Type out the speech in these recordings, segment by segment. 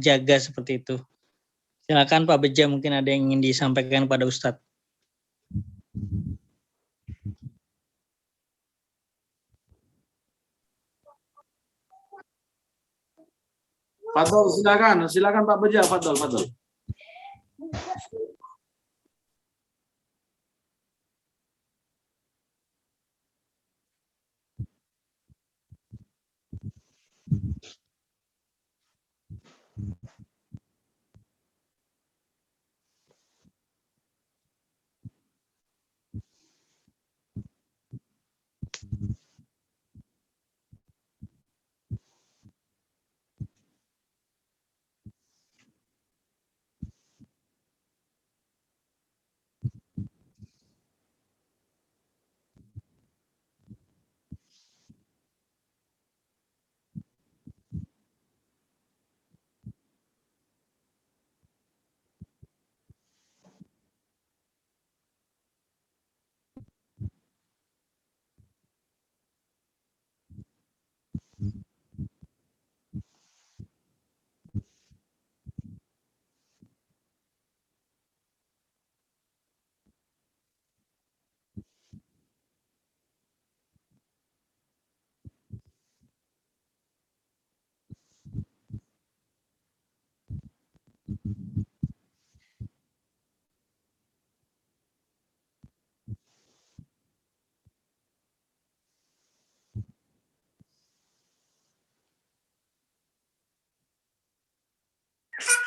jaga seperti itu. Silakan Pak Beja, mungkin ada yang ingin disampaikan kepada Ustadz. Fadol, silakan Pak Beja, Fadol.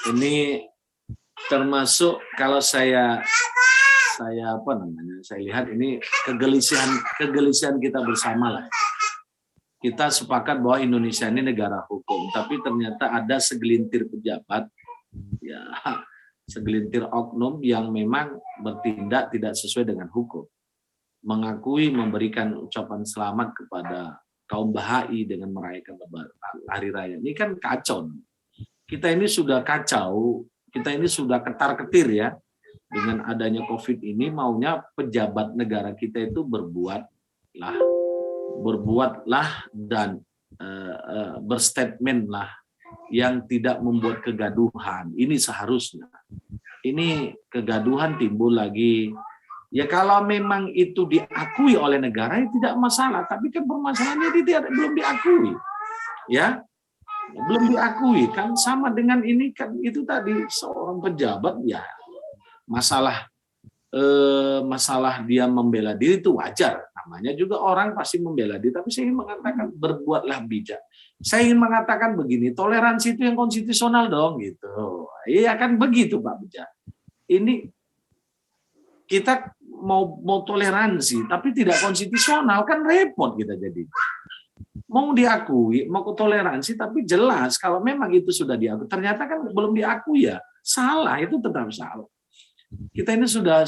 Ini termasuk kalau saya lihat ini kegelisahan kita bersama lah. Kita sepakat bahwa Indonesia ini negara hukum, tapi ternyata ada segelintir pejabat, ya, segelintir oknum yang memang bertindak tidak sesuai dengan hukum. Mengakui memberikan ucapan selamat kepada kaum Bahai dengan merayakan hari raya. Ini kan kacau. Kita ini sudah kacau, kita ini sudah ketar-ketir ya. Dengan adanya COVID ini maunya pejabat negara kita itu berbuatlah dan berstatement lah yang tidak membuat kegaduhan. Ini seharusnya. Ini kegaduhan timbul lagi. Ya kalau memang itu diakui oleh negara ya tidak masalah, tapi kan permasalahannya belum diakui. Ya. Belum diakui kan sama dengan ini kan itu tadi seorang pejabat ya masalah dia membela diri itu wajar, namanya juga orang pasti membela diri, tapi saya ingin mengatakan berbuatlah bijak. Saya ingin mengatakan begini, toleransi itu yang konstitusional dong gitu. Iya kan begitu Pak Beja. Ini kita mau toleransi tapi tidak konstitusional kan repot kita jadi. Mau diakui, mau toleransi, tapi jelas kalau memang itu sudah diakui, ternyata kan belum diakui ya, salah, itu tetap salah. Kita ini sudah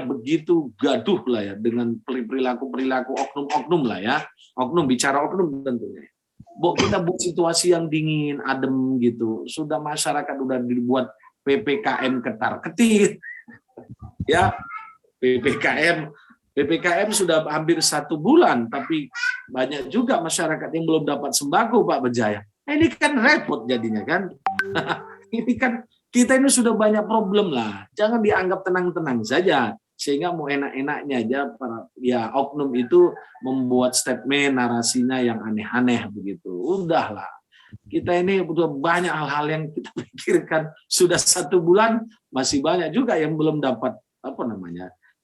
begitu gaduh lah ya dengan perilaku oknum-oknum lah ya, bicara oknum tentunya. Kita buat situasi yang dingin, adem gitu, sudah masyarakat udah dibuat PPKM ketar-ketir, ya PPKM sudah hampir 1 bulan, tapi banyak juga masyarakat yang belum dapat sembako, Pak Bejaya. Ini kan repot jadinya kan. Ini kan kita ini sudah banyak problem lah. Jangan dianggap tenang-tenang saja. Sehingga mau enak-enaknya aja ya oknum itu membuat statement narasinya yang aneh-aneh begitu. Udahlah. Kita ini butuh banyak hal-hal yang kita pikirkan. Sudah 1 bulan masih banyak juga yang belum dapat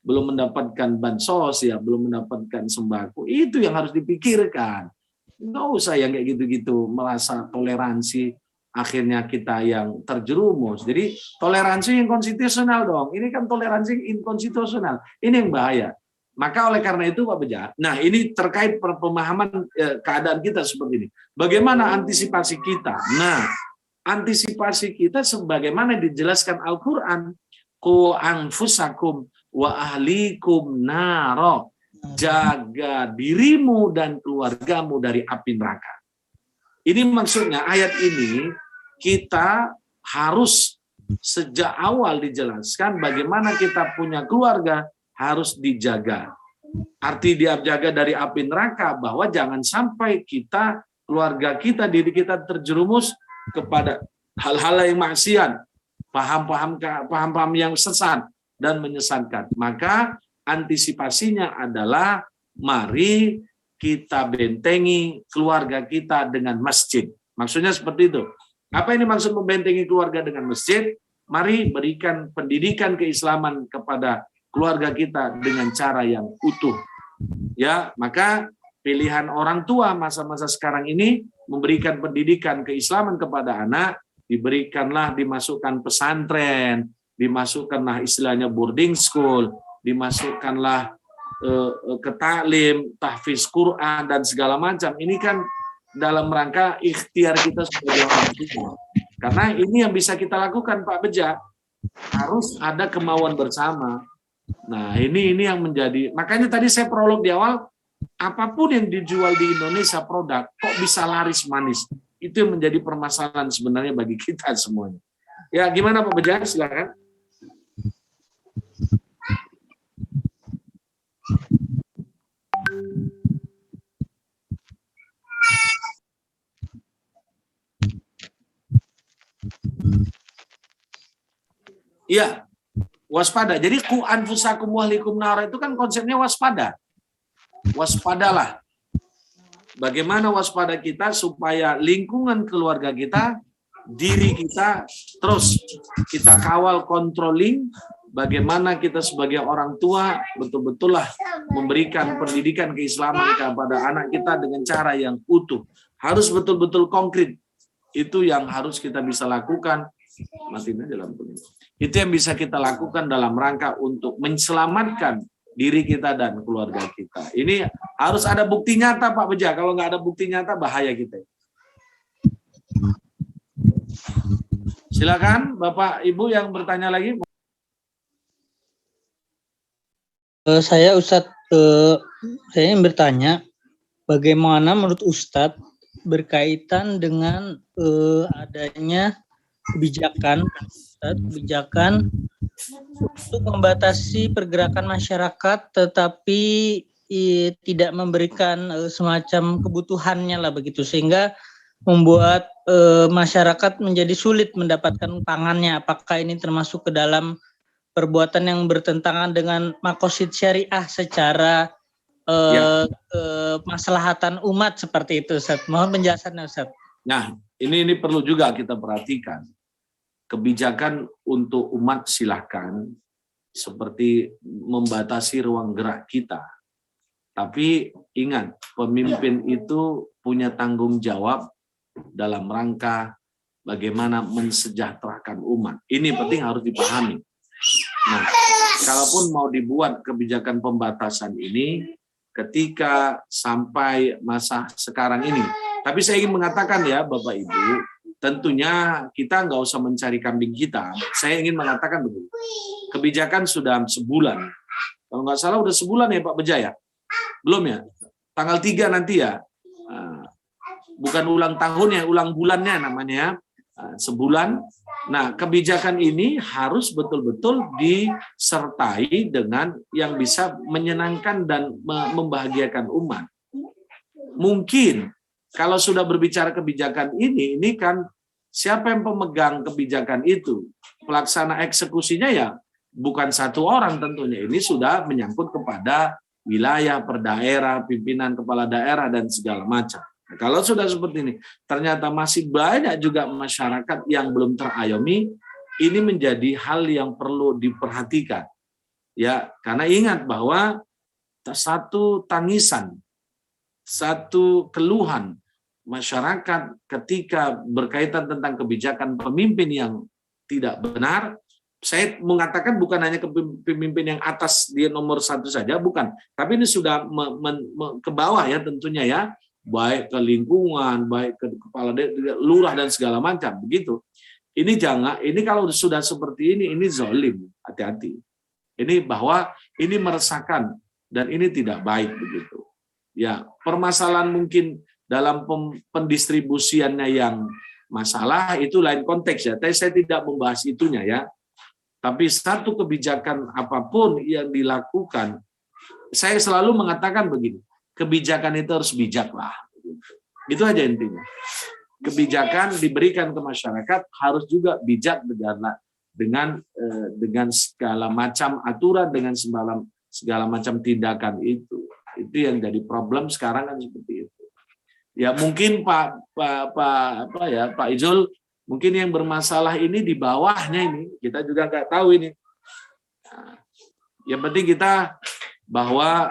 belum mendapatkan bansos ya, belum mendapatkan sembako. Itu yang harus dipikirkan. Nggak usah yang kayak gitu-gitu merasa toleransi akhirnya kita yang terjerumus. Jadi toleransi yang konstitusional dong. Ini kan toleransi inkonstitusional. Ini yang bahaya. Maka oleh karena itu Pak Beja, nah ini terkait pemahaman keadaan kita seperti ini. Bagaimana antisipasi kita? Nah, antisipasi kita sebagaimana dijelaskan Al-Qur'an, qu anfusakum wa ahlikum naro, jaga dirimu dan keluargamu dari api neraka. Ini maksudnya ayat ini kita harus sejak awal dijelaskan bagaimana kita punya keluarga harus dijaga. Arti dia jaga dari api neraka bahwa jangan sampai kita, keluarga kita, diri kita terjerumus kepada hal-hal yang maksiat, paham-paham yang sesat dan menyesatkan. Maka antisipasinya adalah mari kita bentengi keluarga kita dengan masjid. Maksudnya seperti itu. Apa ini maksud membentengi keluarga dengan masjid? Mari berikan pendidikan keislaman kepada keluarga kita dengan cara yang utuh. Ya, maka pilihan orang tua masa-masa sekarang ini memberikan pendidikan keislaman kepada anak, dimasukkan pesantren, dimasukkanlah istilahnya boarding school, dimasukkanlah ke taklim, tahfiz Quran dan segala macam. Ini kan dalam rangka ikhtiar kita sebagai orang tua. Karena ini yang bisa kita lakukan, Pak Beja. Harus ada kemauan bersama. Nah, ini yang menjadi, makanya tadi saya prolog di awal, apapun yang dijual di Indonesia produk, kok bisa laris manis? Itu yang menjadi permasalahan sebenarnya bagi kita semuanya. Ya, gimana Pak Beja? Silakan. Iya, waspada. Jadi ku anfusakum wahlikum nar itu kan konsepnya waspada. Waspadalah. Bagaimana waspada kita supaya lingkungan keluarga kita, diri kita, terus kita kawal, controlling, bagaimana kita sebagai orang tua betul-betullah memberikan pendidikan keislaman kepada anak kita dengan cara yang utuh. Harus betul-betul konkret. Itu yang harus kita bisa lakukan. Matiin aja lampunya. Itu yang bisa kita lakukan dalam rangka untuk menyelamatkan diri kita dan keluarga kita. Ini harus ada bukti nyata, Pak Beja. Kalau nggak ada bukti nyata, bahaya kita. Silakan, Bapak Ibu yang bertanya lagi. Saya Ustadz, saya ingin bertanya, bagaimana menurut Ustadz berkaitan dengan adanya kebijakan untuk membatasi pergerakan masyarakat, tetapi tidak memberikan semacam kebutuhannya lah begitu, sehingga membuat masyarakat menjadi sulit mendapatkan pangannya. Apakah ini termasuk ke dalam perbuatan yang bertentangan dengan maqasid syariah secara kemaslahatan umat seperti itu, Ustaz? Mohon penjelasannya, Ustaz. Nah, ini perlu juga kita perhatikan. Kebijakan untuk umat silahkan, seperti membatasi ruang gerak kita. Tapi ingat, pemimpin itu punya tanggung jawab dalam rangka bagaimana mensejahterakan umat. Ini penting harus dipahami. Nah, kalaupun mau dibuat kebijakan pembatasan ini, ketika sampai masa sekarang ini, tapi saya ingin mengatakan ya Bapak Ibu, tentunya kita nggak usah mencari kambing hitam. Saya ingin mengatakan begini, kebijakan sudah sebulan. Kalau nggak salah udah sebulan ya Pak Beja ya? Belum ya? Tanggal 3 nanti ya? Bukan ulang tahunnya, ulang bulannya namanya. Sebulan. Nah, kebijakan ini harus betul-betul disertai dengan yang bisa menyenangkan dan membahagiakan umat. Mungkin kalau sudah berbicara kebijakan ini kan siapa yang pemegang kebijakan itu? Pelaksana eksekusinya ya bukan satu orang tentunya. Ini sudah menyangkut kepada wilayah, per daerah, pimpinan kepala daerah, dan segala macam. Nah, kalau sudah seperti ini, ternyata masih banyak juga masyarakat yang belum terayomi, ini menjadi hal yang perlu diperhatikan. Ya, karena ingat bahwa satu tangisan, satu keluhan masyarakat ketika berkaitan tentang kebijakan pemimpin yang tidak benar, saya mengatakan bukan hanya pemimpin yang atas, dia nomor 1 saja, bukan. Tapi ini sudah ke bawah ya tentunya ya, baik ke lingkungan, baik ke kepala lurah dan segala macam begitu. Ini kalau sudah seperti ini zalim, hati-hati. Ini bahwa ini meresahkan dan ini tidak baik begitu. Ya, permasalahan mungkin dalam pendistribusiannya yang masalah itu lain konteks ya. Tapi saya tidak membahas itunya ya. Tapi satu kebijakan apapun yang dilakukan, saya selalu mengatakan begini, kebijakan itu harus bijak lah. Itu aja intinya. kebijakan diberikan ke masyarakat harus juga bijak dengan segala macam aturan, dengan segala macam tindakan itu. Itu yang jadi problem sekarang kan seperti itu. Ya mungkin Pak Ijul, mungkin yang bermasalah ini di bawahnya ini kita juga nggak tahu ini. Nah, yang penting kita bahwa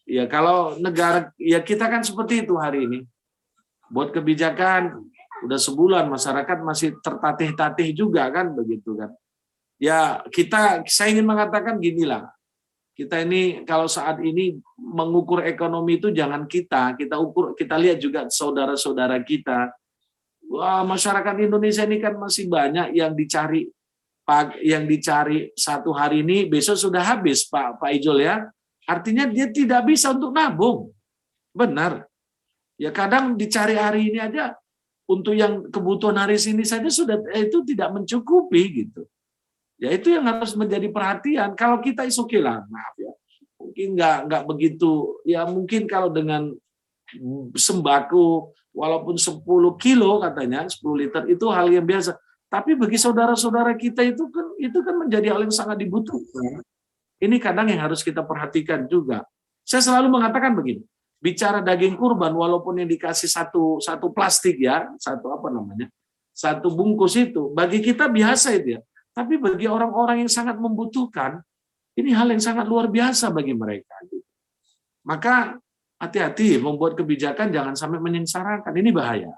ya kalau negara ya kita kan seperti itu hari ini. Buat kebijakan udah sebulan masyarakat masih tertatih-tatih juga kan begitu kan. Ya saya ingin mengatakan ginilah. Kita ini kalau saat ini mengukur ekonomi itu jangan kita ukur, kita lihat juga saudara-saudara kita. Wah, masyarakat Indonesia ini kan masih banyak yang dicari satu hari ini besok sudah habis Pak Ijol ya. Artinya dia tidak bisa untuk nabung. Benar. Ya kadang dicari hari ini aja untuk yang kebutuhan hari ini saja sudah itu tidak mencukupi gitu. Ya itu yang harus menjadi perhatian. Kalau kita oke lah, maaf ya, mungkin nggak begitu. Ya mungkin kalau dengan sembako walaupun 10 kilo katanya 10 liter itu hal yang biasa. Tapi bagi saudara-saudara kita itu kan menjadi hal yang sangat dibutuhkan. Ini kadang yang harus kita perhatikan juga. Saya selalu mengatakan begini, bicara daging kurban walaupun yang dikasih satu plastik ya, satu bungkus itu bagi kita biasa itu ya. Tapi bagi orang-orang yang sangat membutuhkan, ini hal yang sangat luar biasa bagi mereka. Maka hati-hati membuat kebijakan jangan sampai menyengsarakan, ini bahaya.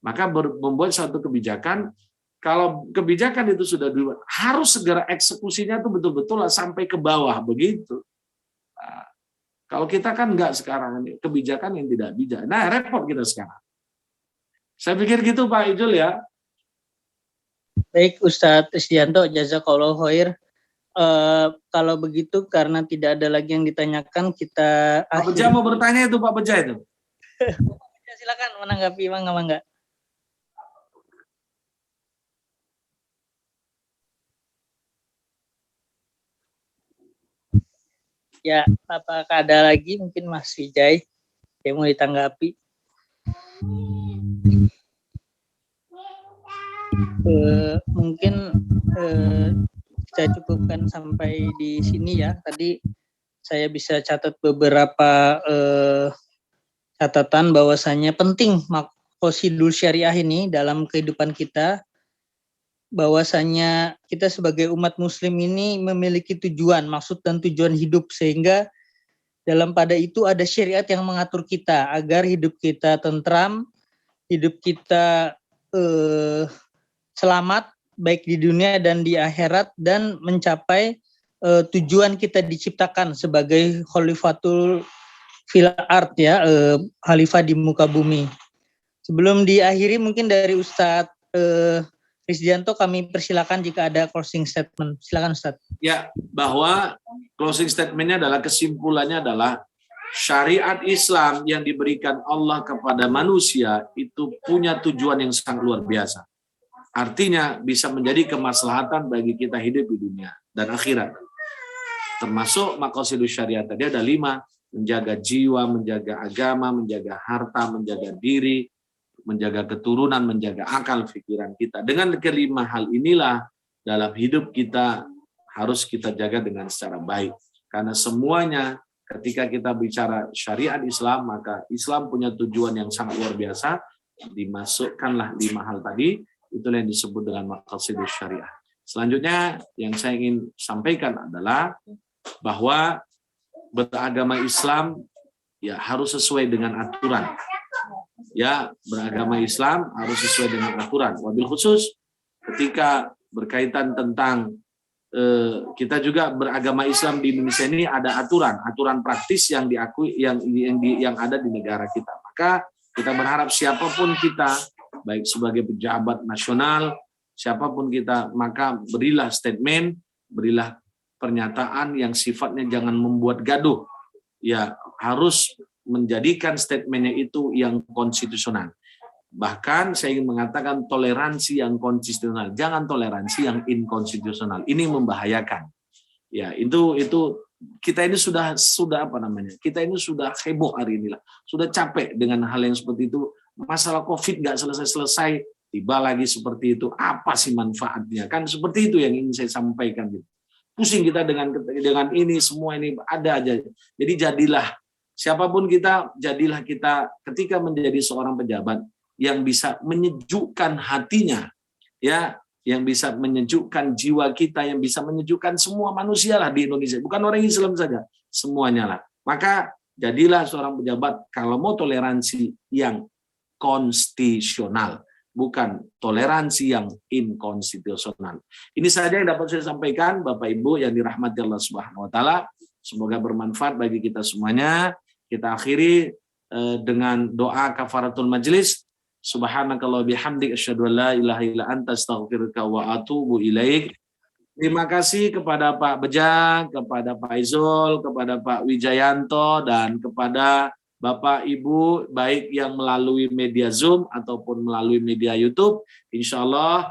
Maka membuat suatu kebijakan, kalau kebijakan itu sudah dibuat, harus segera eksekusinya itu betul-betul sampai ke bawah begitu. Nah, kalau kita kan enggak sekarang ini kebijakan yang tidak bijak. Nah, repot kita sekarang. Saya pikir gitu Pak Ijul ya. Baik Ustadz Isdianto, jazakallahu khair. Kalau begitu karena tidak ada lagi yang ditanyakan, kita Pak Beja mau bertanya itu Pak Beja itu. Silakan menanggapi Mangga. Ya, apakah ada lagi mungkin Mas Wijay yang mau ditanggapi? Mungkin saya cukupkan sampai di sini ya. Tadi saya bisa catat beberapa catatan bahwasannya penting maqasidul syariah ini dalam kehidupan kita. Bahwasannya kita sebagai umat muslim ini memiliki tujuan, maksud dan tujuan hidup, sehingga dalam pada itu ada syariat yang mengatur kita agar hidup kita tentram, hidup kita selamat baik di dunia dan di akhirat, dan mencapai tujuan kita diciptakan sebagai khalifatul fil ard ya, khalifah di muka bumi. Sebelum diakhiri mungkin dari Ustadz Risdianto kami persilakan jika ada closing statement. Silakan Ustadz. Ya, bahwa closing statementnya adalah kesimpulannya adalah syariat Islam yang diberikan Allah kepada manusia itu punya tujuan yang sangat luar biasa. Artinya bisa menjadi kemaslahatan bagi kita hidup di dunia dan akhirat. Termasuk maqasidus syariat tadi ada 5, menjaga jiwa, menjaga agama, menjaga harta, menjaga diri, menjaga keturunan, menjaga akal pikiran kita. Dengan kelima hal inilah dalam hidup kita harus kita jaga dengan secara baik. Karena semuanya ketika kita bicara syariat Islam, maka Islam punya tujuan yang sangat luar biasa. Dimasukkanlah 5 hal tadi, itulah yang disebut dengan maqasidus syariah. Selanjutnya yang saya ingin sampaikan adalah bahwa beragama Islam ya harus sesuai dengan aturan. Ya, beragama Islam harus sesuai dengan aturan. Wabil khusus ketika berkaitan tentang kita juga beragama Islam di Indonesia ini ada aturan praktis yang diakui yang ada di negara kita. Maka kita berharap siapapun kita, baik sebagai pejabat nasional, siapapun kita, maka berilah statement, berilah pernyataan yang sifatnya jangan membuat gaduh. Ya, harus menjadikan statementnya itu yang konstitusional. Bahkan saya ingin mengatakan toleransi yang konstitusional, jangan toleransi yang inkonstitusional. Ini membahayakan. Ya, itu kita ini sudah apa namanya? Kita ini sudah heboh hari ini lah. Sudah capek dengan hal yang seperti itu, masalah COVID nggak selesai-selesai, tiba lagi seperti itu. Apa sih manfaatnya? Kan seperti itu yang ingin saya sampaikan. Gitu. Pusing kita dengan ini, semua ini ada aja. Jadi jadilah, siapapun kita, jadilah kita ketika menjadi seorang pejabat yang bisa menyejukkan hatinya, ya, yang bisa menyejukkan jiwa kita, yang bisa menyejukkan semua manusia lah di Indonesia. Bukan orang Islam saja, semuanya lah. Maka jadilah seorang pejabat kalau mau toleransi yang konstitusional, bukan toleransi yang inkonstitusional. Ini saja yang dapat saya sampaikan, Bapak Ibu yang dirahmati Allah Subhanahu wa taala. Semoga bermanfaat bagi kita semuanya. Kita akhiri dengan doa kafaratul majlis. Subhanakallah bihamdik asyhadu an la ilaha illa anta astaghfiruka wa atubu ilaik. Terima kasih kepada Pak Beja, kepada Pak Izul, kepada Pak Wijayanto, dan kepada Bapak Ibu, baik yang melalui media Zoom ataupun melalui media YouTube. Insya Allah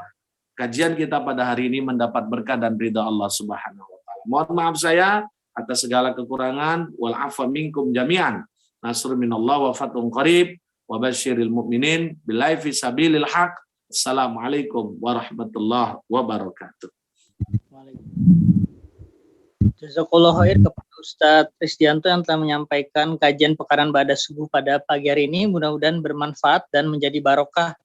kajian kita pada hari ini mendapat berkah dan ridha Allah Subhanahu wa taala. Mohon maaf saya atas segala kekurangan. Wal afwa minkum jami'an. Nasrun minallah wa fathun qarib wa basyiril mu'minin billahi fi sabilil haq. Assalamualaikum warahmatullahi wabarakatuh. Jazakallah khair kepada Ustadz Krisdianto yang telah menyampaikan kajian Pekaran Ba'da Subuh pada pagi hari ini. Mudah-mudahan bermanfaat dan menjadi barokah,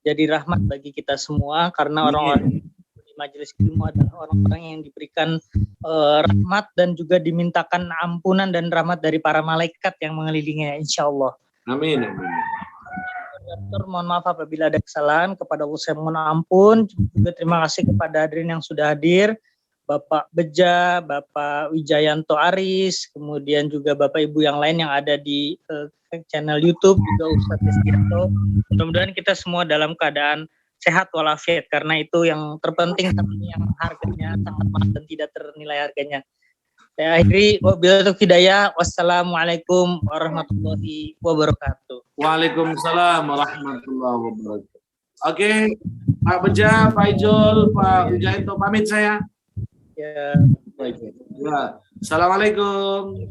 jadi rahmat bagi kita semua, karena orang-orang di majelis ilmu adalah orang-orang yang diberikan rahmat dan juga dimintakan ampunan dan rahmat dari para malaikat yang mengelilinginya, insya Allah. Amin. Mohon maaf apabila ada kesalahan, kepada Allah saya mohon ampun. Juga terima kasih kepada hadirin yang sudah hadir, Bapak Beja, Bapak Wijayanto Aris, kemudian juga Bapak Ibu yang lain yang ada di channel YouTube, juga Ustadz Krisdianto. Mudah-mudahan kita semua dalam keadaan sehat walafiat, karena itu yang terpenting, yang harganya sangat mahal dan tidak ternilai harganya. Saya akhiri, wabillahi hidayah. Wassalamualaikum warahmatullahi wabarakatuh. Waalaikumsalam warahmatullahi wabarakatuh. Oke, Pak Beja, Pak Ijul, Pak Wijayanto, pamit saya. Ya, baik. Ya. Assalamualaikum.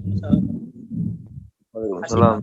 Waalaikumsalam.